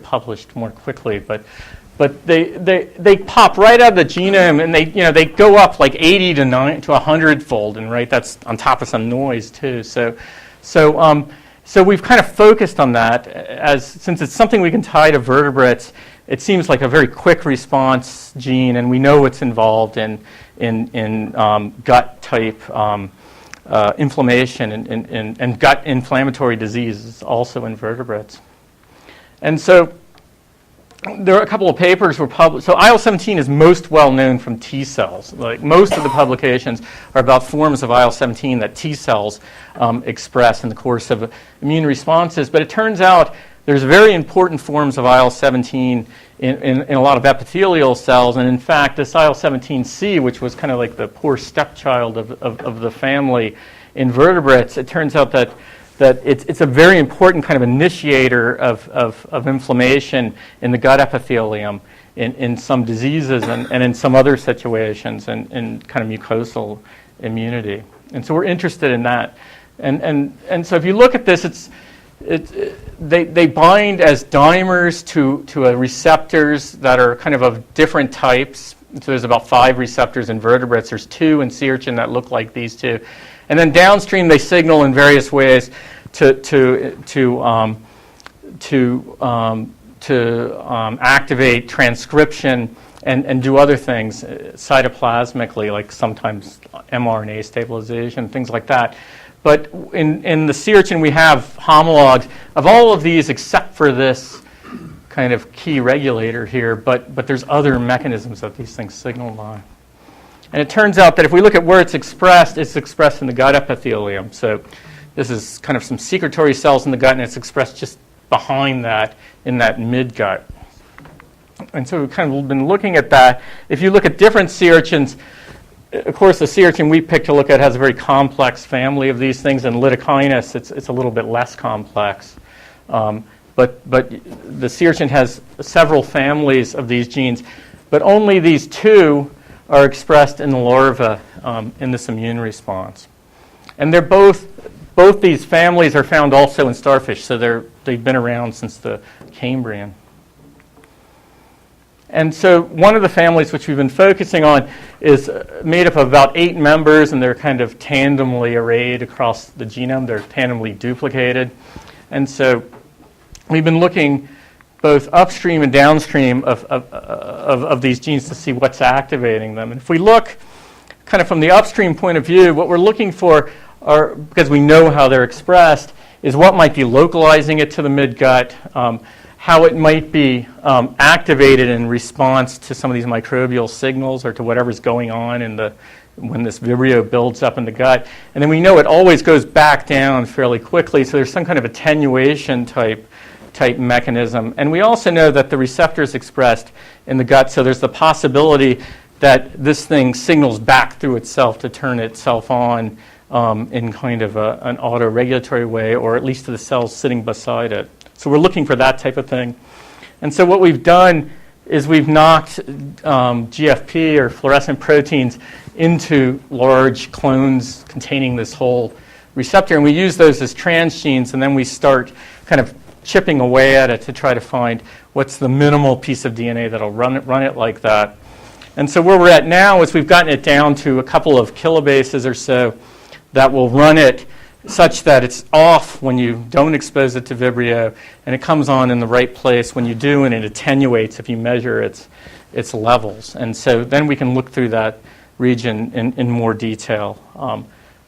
published more quickly, but they pop right out of the genome, and they go up like 80 to 100 fold, and right, that's on top of some noise too. So we've kind of focused on that since it's something we can tie to vertebrates. It seems like a very quick response gene, and we know it's involved in gut type inflammation and gut inflammatory diseases, also in vertebrates. And so there are a couple of papers were published. So IL-17 is most well known from T cells. Like most of the publications are about forms of IL-17 that T cells express in the course of immune responses. But it turns out there's very important forms of IL-17 in a lot of epithelial cells. And in fact, this IL-17C, which was kind of like the poor stepchild of the family in vertebrates, it turns out that it's a very important kind of initiator of inflammation in the gut epithelium in some diseases and in some other situations and in kind of mucosal immunity. And so we're interested in that. And so if you look at this, they bind as dimers to receptors that are kind of different types. So there's about 5 receptors in vertebrates. There's 2 in sea urchin that look like these 2. And then downstream, they signal in various ways to activate transcription and do other things cytoplasmically, like sometimes mRNA stabilization, things like that. But in the sea urchin, we have homologs of all of these except for this kind of key regulator here, but there's other mechanisms that these things signal by. And it turns out that if we look at where it's expressed in the gut epithelium. So this is kind of some secretory cells in the gut, and it's expressed just behind that in that midgut. And so we've kind of been looking at that. If you look at different sea urchins, of course, the sea urchin we picked to look at has a very complex family of these things, and Lidochinus, it's a little bit less complex. But the sea urchin has several families of these genes, but only these 2 are expressed in the larva in this immune response. And they're both these families are found also in starfish, so they've been around since the Cambrian. And so one of the families which we've been focusing on is made up of about 8 members, and they're kind of tandemly arrayed across the genome. They're tandemly duplicated. And so we've been looking both upstream and downstream of these genes to see what's activating them. And if we look kind of from the upstream point of view, what we're looking for are, because we know how they're expressed, is what might be localizing it to the midgut, how it might be activated in response to some of these microbial signals or to whatever's going on when this Vibrio builds up in the gut. And then we know it always goes back down fairly quickly, so there's some kind of attenuation type mechanism. And we also know that the receptor is expressed in the gut, so there's the possibility that this thing signals back through itself to turn itself on in kind of an autoregulatory way, or at least to the cells sitting beside it. So we're looking for that type of thing. And so what we've done is we've knocked GFP or fluorescent proteins into large clones containing this whole receptor, and we use those as transgenes, and then we start kind of chipping away at it to try to find what's the minimal piece of DNA that'll run it like that. And so where we're at now is we've gotten it down to a couple of kilobases or so that will run it such that it's off when you don't expose it to Vibrio, and it comes on in the right place when you do, and it attenuates if you measure its levels. And so then we can look through that region in more detail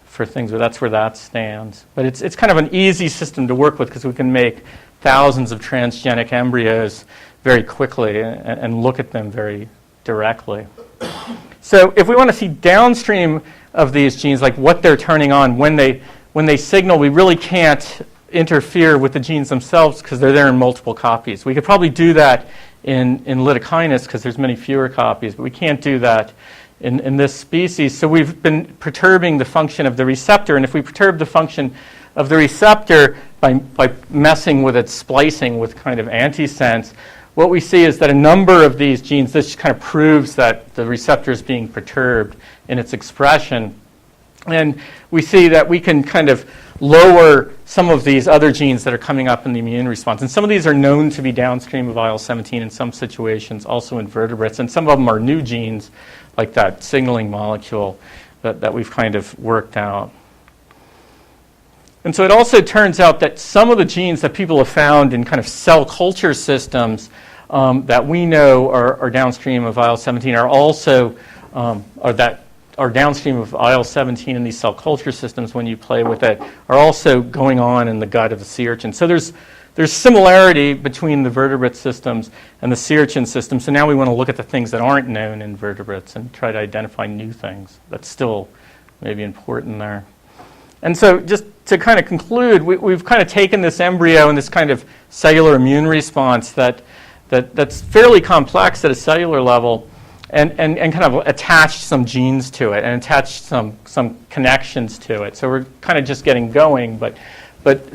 for things, but that's where that stands. But it's kind of an easy system to work with because we can make thousands of transgenic embryos very quickly and look at them very directly. So if we want to see downstream of these genes, like what they're turning on when they signal, we really can't interfere with the genes themselves because they're there in multiple copies. We could probably do that in Lidochinus because there's many fewer copies, but we can't do that in this species. So we've been perturbing the function of the receptor, and if we perturb the function of the receptor by messing with its splicing with kind of antisense, what we see is that a number of these genes, this kind of proves that the receptor is being perturbed in its expression. And we see that we can kind of lower some of these other genes that are coming up in the immune response. And some of these are known to be downstream of IL-17 in some situations, also in vertebrates. And some of them are new genes, like that signaling molecule that we've kind of worked out. And so it also turns out that some of the genes that people have found in kind of cell culture systems that we know are downstream of IL-17 are also, are downstream of IL-17 in these cell culture systems when you play with it, are also going on in the gut of the sea urchin. So there's similarity between the vertebrate systems and the sea urchin system. So now we want to look at the things that aren't known in vertebrates and try to identify new things. That's still maybe important there. And so just to kind of conclude, we've kind of taken this embryo and this kind of cellular immune response that's fairly complex at a cellular level and kind of attached some genes to it and attached some connections to it. So we're kind of just getting going. But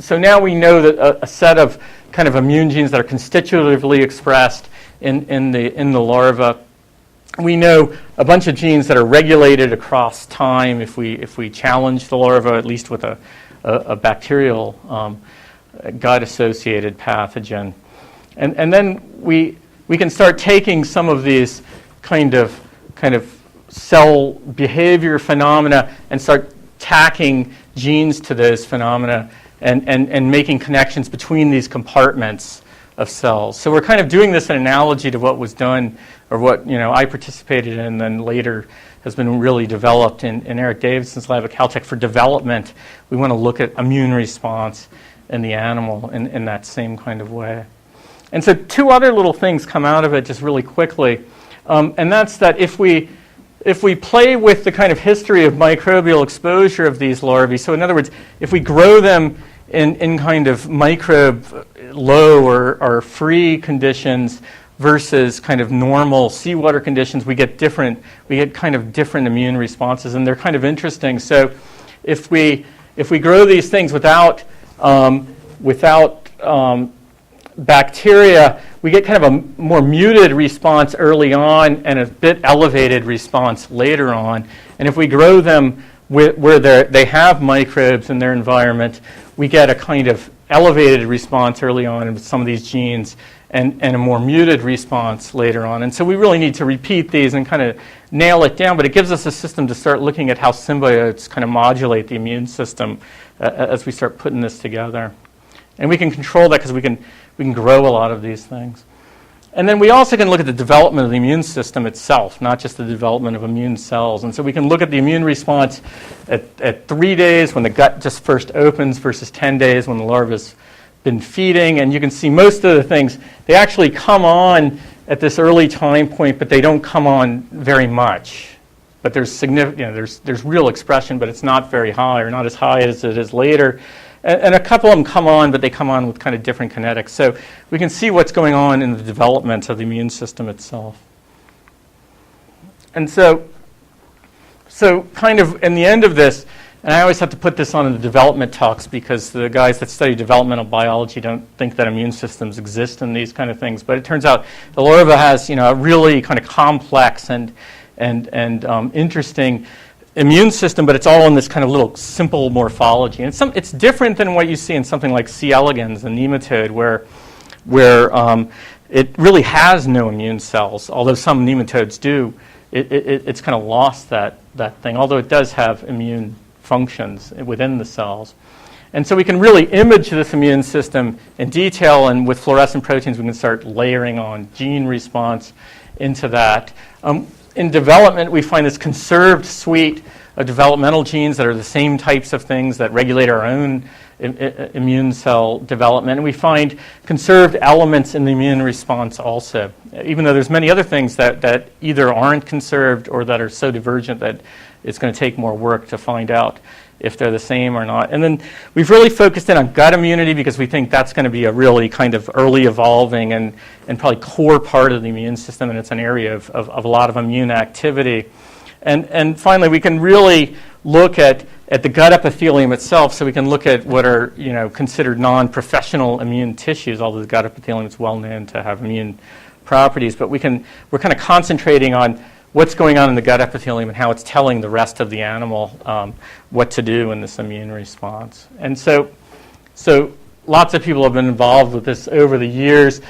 so now we know that a set of kind of immune genes that are constitutively expressed in the larva. We know a bunch of genes that are regulated across time if we challenge the larva, at least with a bacterial gut-associated pathogen. And then we can start taking some of these kind of cell behavior phenomena and start tacking genes to those phenomena and making connections between these compartments of cells. So we're kind of doing this in analogy to what was done, or what I participated in and then later has been really developed in Eric Davidson's lab at Caltech for development. We want to look at immune response in the animal in that same kind of way. And so two other little things come out of it just really quickly. And that's that if we play with the kind of history of microbial exposure of these larvae, so in other words, if we grow them in kind of microbe low or free conditions versus kind of normal seawater conditions, we get kind of different immune responses, and they're kind of interesting. So if we grow these things without bacteria, we get kind of a more muted response early on and a bit elevated response later on. And if we grow them where they have microbes in their environment, we get a kind of elevated response early on with some of these genes and a more muted response later on. And so we really need to repeat these and kind of nail it down, but it gives us a system to start looking at how symbiotes kind of modulate the immune system as we start putting this together. And we can control that because we can grow a lot of these things. And then we also can look at the development of the immune system itself, not just the development of immune cells. And so we can look at the immune response at 3 days when the gut just first opens versus 10 days when the larva's been feeding. And you can see most of the things, they actually come on at this early time point, but they don't come on very much. But there's significant, there's real expression, but it's not very high, or not as high as it is later. And a couple of them come on, but they come on with kind of different kinetics. So we can see what's going on in the development of the immune system itself. And so kind of in the end of this, and I always have to put this on in the development talks because the guys that study developmental biology don't think that immune systems exist in these kind of things. But it turns out the larva has a really kind of complex and interesting immune system, but it's all in this kind of little simple morphology. And it's different than what you see in something like C. elegans, the nematode, where it really has no immune cells, although some nematodes do. It's kind of lost that thing, although it does have immune functions within the cells. And so we can really image this immune system in detail, and with fluorescent proteins we can start layering on gene response into that. In development, we find this conserved suite of developmental genes that are the same types of things that regulate our own immune cell development. And we find conserved elements in the immune response also, even though there's many other things that either aren't conserved or that are so divergent that it's going to take more work to find out if they're the same or not. And then we've really focused in on gut immunity because we think that's going to be a really kind of early evolving and probably core part of the immune system, and it's an area of a lot of immune activity. And finally, we can really look at the gut epithelium itself, so we can look at what are considered non-professional immune tissues, although the gut epithelium is well known to have immune properties. But we're kind of concentrating on what's going on in the gut epithelium and how it's telling the rest of the animal what to do in this immune response. And so lots of people have been involved with this over the years.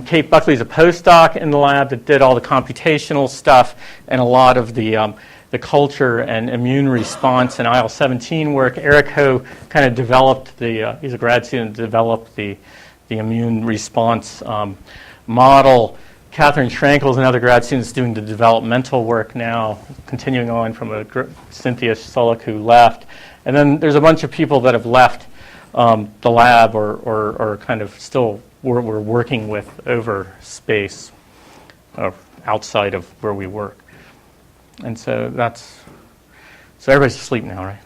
Kate Buckley's a postdoc in the lab that did all the computational stuff and a lot of the culture and immune response and IL17 work. Eric Ho kind of developed he's a grad student, developed the immune response model. Catherine Schrankel is another grad student that's doing the developmental work now, continuing on from Cynthia Solik, who left. And then there's a bunch of people that have left the lab or kind of still we're working with over space outside of where we work. And so so everybody's asleep now, right?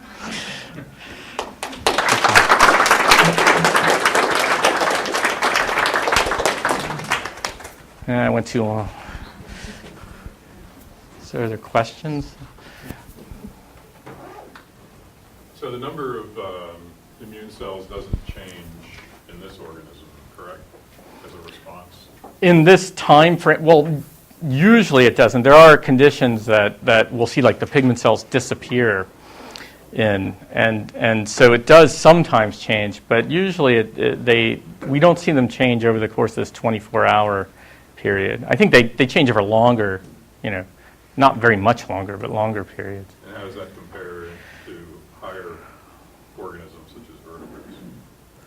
I went too long. So are there questions? So the number of immune cells doesn't change in this organism, correct, as a response? In this time frame, well, usually it doesn't. There are conditions that we'll see, like the pigment cells disappear in, and so it does sometimes change, but usually we don't see them change over the course of this 24-hour period. I think they change over longer, not very much longer, but longer periods. And how does that compare to higher organisms such as vertebrates?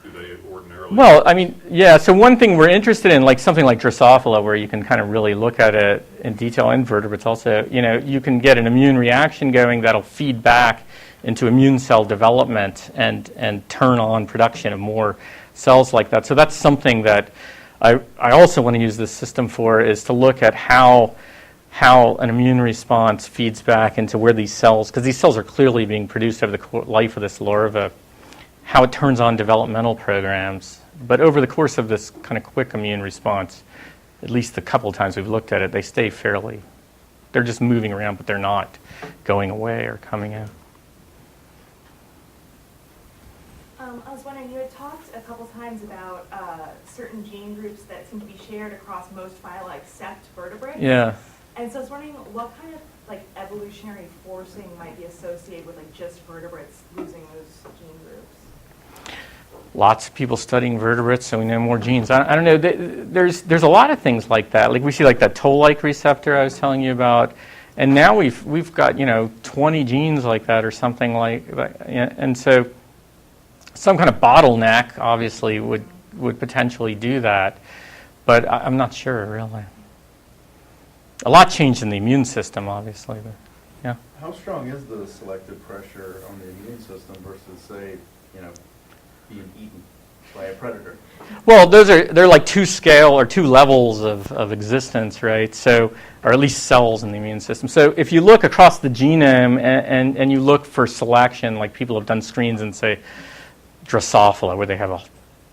Do they ordinarily? Well, I mean, yeah, so one thing we're interested in, like something like Drosophila, where you can kind of really look at it in detail, and vertebrates also, you can get an immune reaction going that'll feed back into immune cell development and turn on production of more cells like that. So that's something that I also want to use this system for, is to look at how an immune response feeds back into where these cells, because these cells are clearly being produced over the life of this larva, how it turns on developmental programs. But over the course of this kind of quick immune response, at least the couple of times we've looked at it, they stay they're just moving around, but they're not going away or coming in. I was wondering, you had talked a couple times about certain gene groups that seem to be shared across most phyla except vertebrates. Yeah. And so I was wondering what kind of evolutionary forcing might be associated with just vertebrates losing those gene groups? Lots of people studying vertebrates, so we know more genes. I don't know. There's a lot of things like that. Like we see that toll-like receptor I was telling you about, and now we've got 20 genes like that or something like that, and so some kind of bottleneck obviously would potentially do that, but I'm not sure really. A lot changed in the immune system, obviously, but yeah. How strong is the selective pressure on the immune system versus, say, being eaten by a predator? Well, they're like two levels of existence, right? So, or at least cells in the immune system. So if you look across the genome and you look for selection, like people have done screens in, say, Drosophila, where they have a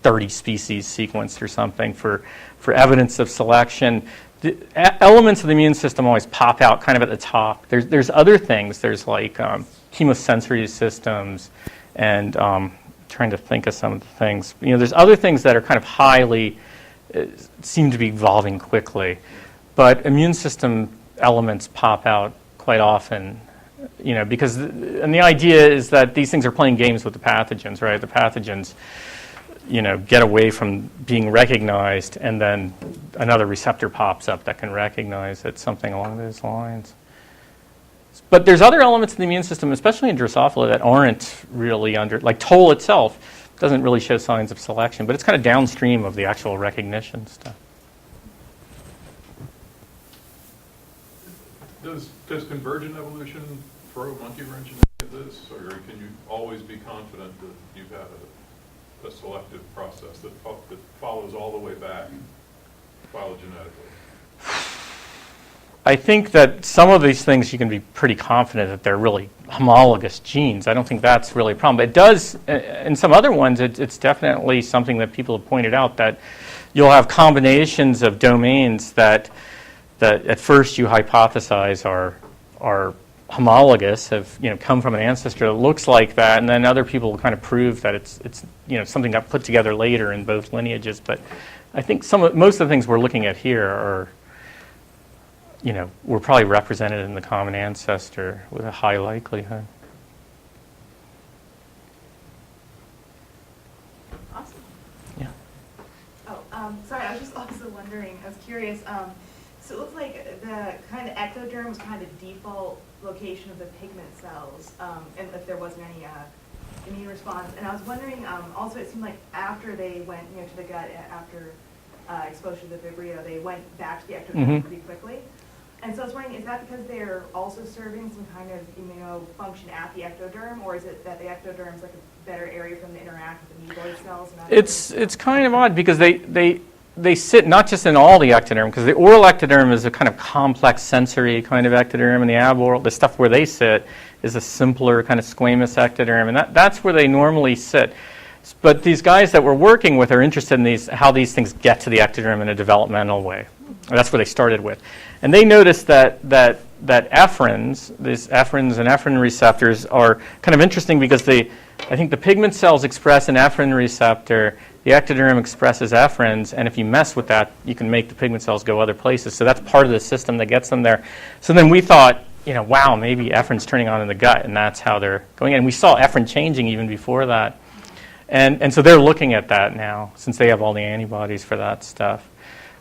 30 species sequenced or something for evidence of selection, the elements of the immune system always pop out kind of at the top. There's other things. There's like chemosensory systems and trying to think of some of the things. There's other things that are kind of highly, seem to be evolving quickly. But immune system elements pop out quite often, because, and the idea is that these things are playing games with the pathogens, right? The pathogens, get away from being recognized, and then another receptor pops up that can recognize it, something along those lines. But there's other elements of the immune system, especially in Drosophila, that aren't really like toll itself doesn't really show signs of selection, but it's kind of downstream of the actual recognition stuff. Does convergent evolution throw a monkey wrench into this, or can you always be confident that you've had a selective process that follows all the way back phylogenetically? I think that some of these things you can be pretty confident that they're really homologous genes. I don't think that's really a problem. But it does, in some other ones, it's definitely something that people have pointed out, that you'll have combinations of domains that at first you hypothesize are homologous, have come from an ancestor that looks like that, and then other people will kind of prove that it's something that put together later in both lineages. But I think most of the things we're looking at here are we're probably represented in the common ancestor with a high likelihood. Awesome. Yeah. Oh, sorry, I was just also wondering, I was curious, so it looks like the kind of ectoderm was kind of default location of the pigment cells, and if there wasn't any immune response. And I was wondering, also it seemed like after they went to the gut, after exposure to the Vibrio, they went back to the ectoderm pretty quickly. And so I was wondering, is that because they're also serving some kind of immunofunction at the ectoderm, or is it that the ectoderm is like a better area for them to interact with the mucoid cells? And It's kind of odd because they sit not just in all the ectoderm, because the oral ectoderm is a kind of complex sensory kind of ectoderm, and the aboral, the stuff where they sit, is a simpler kind of squamous ectoderm, and that's where they normally sit. But these guys that we're working with are interested in how these things get to the ectoderm in a developmental way. And that's where they started with. And they noticed that ephrins, these ephrins and ephrin receptors are kind of interesting because I think the pigment cells express an ephrin receptor, the ectoderm expresses ephrins, and if you mess with that, you can make the pigment cells go other places. So that's part of the system that gets them there. So then we thought, wow, maybe ephrin's turning on in the gut, and that's how they're going in. And we saw ephrin changing even before that. And so they're looking at that now, since they have all the antibodies for that stuff.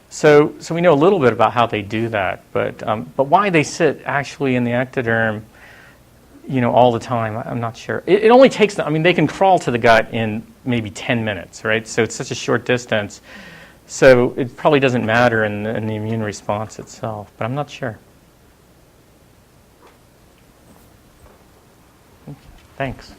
So we know a little bit about how they do that, but why they sit actually in the ectoderm, all the time, I'm not sure. It only takes them, they can crawl to the gut in maybe 10 minutes, right? So it's such a short distance. So it probably doesn't matter in the immune response itself, but I'm not sure. Thanks.